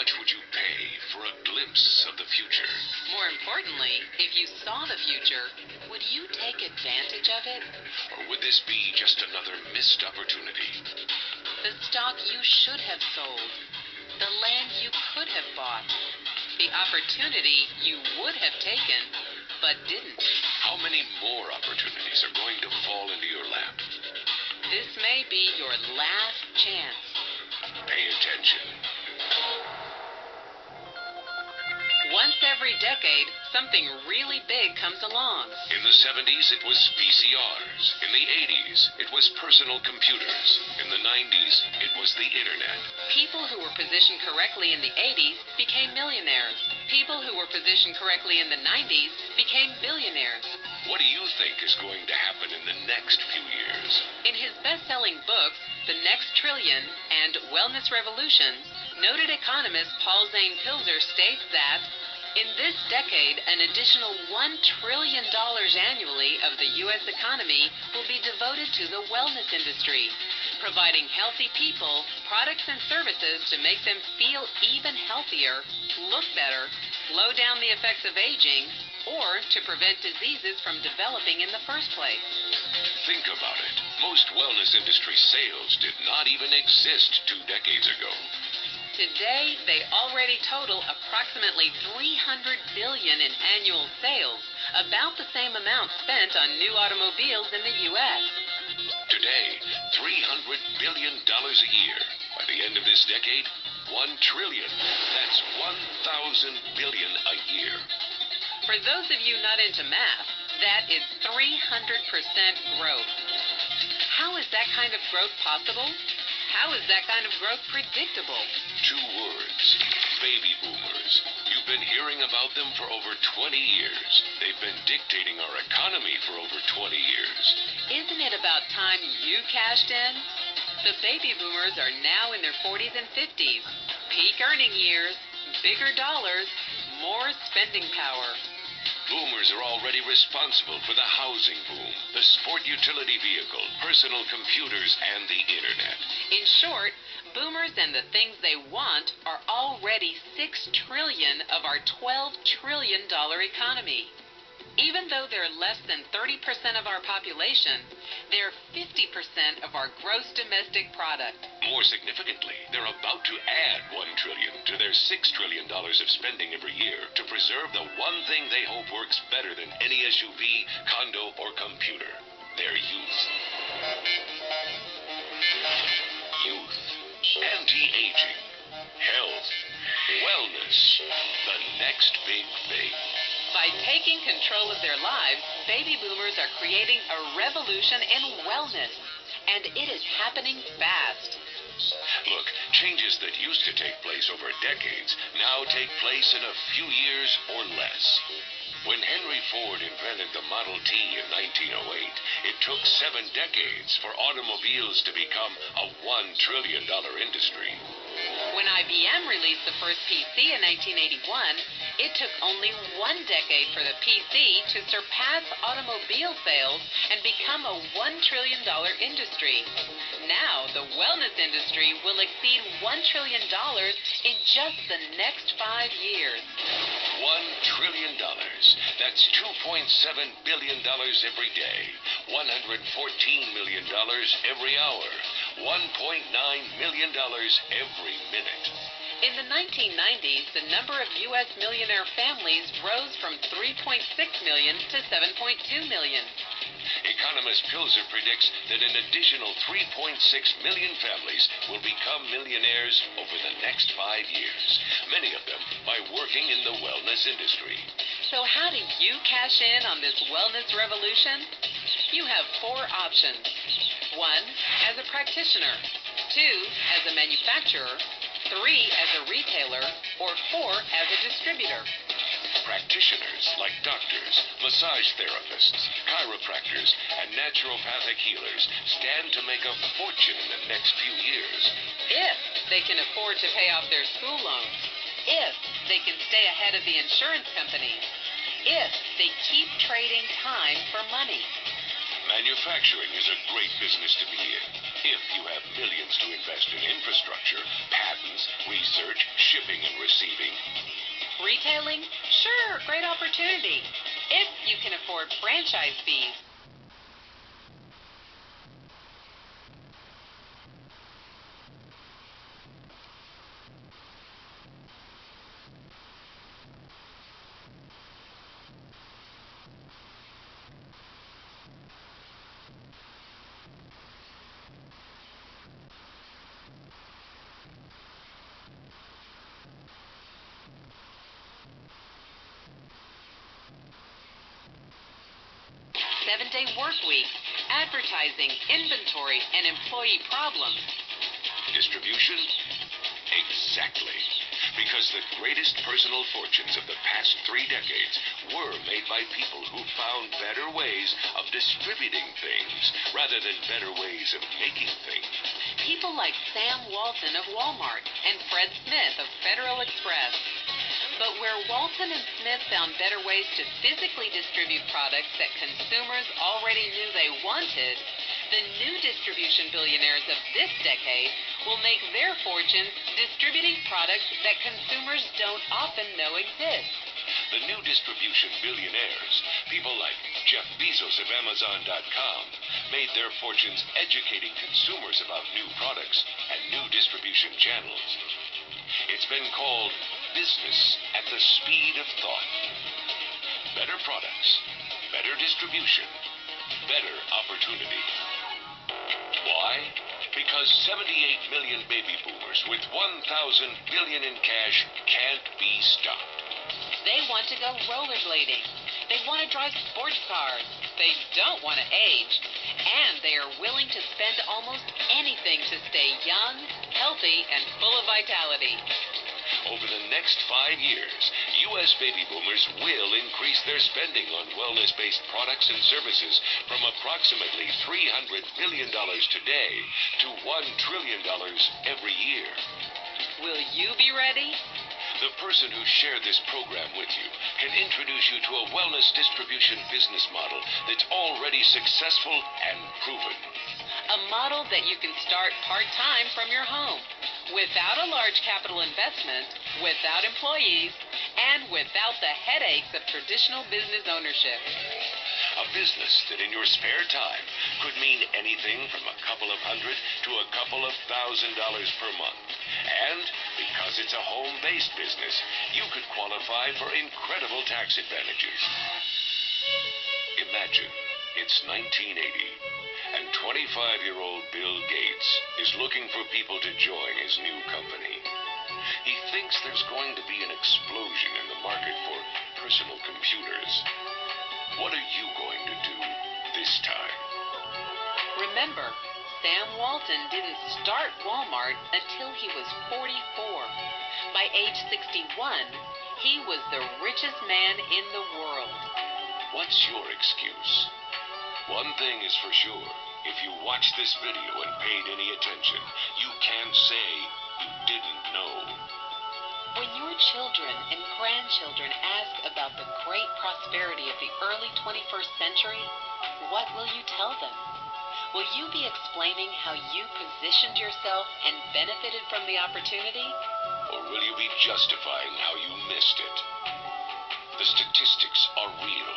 much would you pay for a glimpse of the future? More importantly, if you saw the future, would you take advantage of it? Or would this be just another missed opportunity? The stock you should have sold. The land you could have bought. The opportunity you would have taken, but didn't. How many more opportunities are going to fall into your lap? This may be your last chance. Pay attention. Once every decade, something really big comes along. In the 70s, it was VCRs. In the 80s, it was personal computers. In the 90s, it was the internet. People who were positioned correctly in the 80s became millionaires. People who were positioned correctly in the 90s became billionaires. What do you think is going to happen in the next few years? In his best-selling books, The Next Trillion and Wellness Revolution, noted economist Paul Zane Pilzer states that in this decade, an additional $1 trillion annually of the U.S. economy will be devoted to the wellness industry, providing healthy people products and services to make them feel even healthier, look better, slow down the effects of aging, or to prevent diseases from developing in the first place. Think about it. Most wellness industry sales did not even exist 2 decades ago. Today, they already total approximately $300 billion in annual sales, about the same amount spent on new automobiles in the U.S. Today, $300 billion a year. By the end of this decade, $1 trillion. That's 1,000 billion a year. For those of you not into math, that is 300% growth. How is that kind of growth possible? How is that kind of growth predictable? 2 words. Baby boomers. You've been hearing about them for over 20 years. They've been dictating our economy for over 20 years. Isn't it about time you cashed in? The baby boomers are now in their 40s and 50s. Peak earning years, bigger dollars, more spending power. Boomers are already responsible for the housing boom, the sport utility vehicle, personal computers, and the internet. In short, boomers and the things they want are already $6 trillion of our $12 trillion economy. Even though they're less than 30% of our population, they're 50% of our gross domestic product. More significantly, they're about to add $1 trillion to their $6 trillion of spending every year to preserve the one thing they hope works better than any SUV, condo, or computer: their youth. Youth, anti-aging, health, wellness, the next big thing. By taking control of their lives, baby boomers are creating a revolution in wellness, and it is happening fast. Look, changes that used to take place over decades now take place in a few years or less. When Henry Ford invented the Model T in 1908, it took 7 decades for automobiles to become a $1 trillion industry. When IBM released the first PC in 1981, it took only 1 decade for the PC to surpass automobile sales and become a $1 trillion industry. Now, the wellness industry will exceed $1 trillion in just the next 5 years. $1 trillion. That's $2.7 billion every day. $114 million every hour. $1.9 million every minute. In the 1990s, the number of U.S. millionaire families rose from 3.6 million to 7.2 million. Economist Pilzer predicts that an additional 3.6 million families will become millionaires over the next 5 years, many of them by working in the wellness industry. So how do you cash in on this wellness revolution? You have 4 options. 1, as a practitioner. 2, as a manufacturer. 3, as a retailer. Or 4, as a distributor. Practitioners like doctors, massage therapists, chiropractors, and naturopathic healers stand to make a fortune in the next few years. If they can afford to pay off their school loans. If they can stay ahead of the insurance companies. If they keep trading time for money. Manufacturing is a great business to be in. If you have millions to invest in infrastructure, patents, research, shipping and receiving. Retailing? Sure, great opportunity. If you can afford franchise fees. Seven-day work week, advertising, inventory, and employee problems. Distribution? Exactly. Because the greatest personal fortunes of the past 3 decades were made by people who found better ways of distributing things rather than better ways of making things. People like Sam Walton of Walmart and Fred Smith of Federal Express. But where Walton and Smith found better ways to physically distribute products that consumers already knew they wanted, the new distribution billionaires of this decade will make their fortunes distributing products that consumers don't often know exist. The new distribution billionaires, people like Jeff Bezos of Amazon.com, made their fortunes educating consumers about new products and new distribution channels. It's been called business at the speed of thought. Better products, better distribution, better opportunity. Why? Because 78 million baby boomers with 1,000 billion in cash can't be stopped. They want to go rollerblading. They want to drive sports cars. They don't want to age. And they are willing to spend almost anything to stay young, healthy, and full of vitality. Over the next 5 years, U.S. baby boomers will increase their spending on wellness-based products and services from approximately $300 billion today to $1 trillion every year. Will you be ready? The person who shared this program with you can introduce you to a wellness distribution business model that's already successful and proven. A model that you can start part-time from your home, without a large capital investment, without employees, and without the headaches of traditional business ownership. A business that in your spare time could mean anything from a couple of hundred to a couple of $1,000 per month. And because it's a home-based business, you could qualify for incredible tax advantages. Imagine it's 1980, and 25-year-old Bill Gates is looking for people to join his new company. He thinks there's going to be an explosion in the market for personal computers. What are you going to do this time? Remember, Sam Walton didn't start Walmart until he was 44. By age 61, he was the richest man in the world. What's your excuse? One thing is for sure. If you watched this video and paid any attention, you can't say you didn't know. When your children and grandchildren ask about the great prosperity of the early 21st century, what will you tell them? Will you be explaining how you positioned yourself and benefited from the opportunity? Or will you be justifying how you missed it? The statistics are real.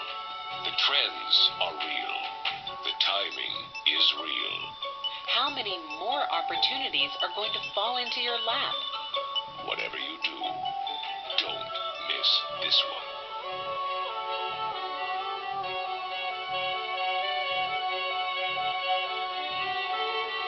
The trends are real. The timing is real. How many more opportunities are going to fall into your lap? Whatever you do, don't miss this one.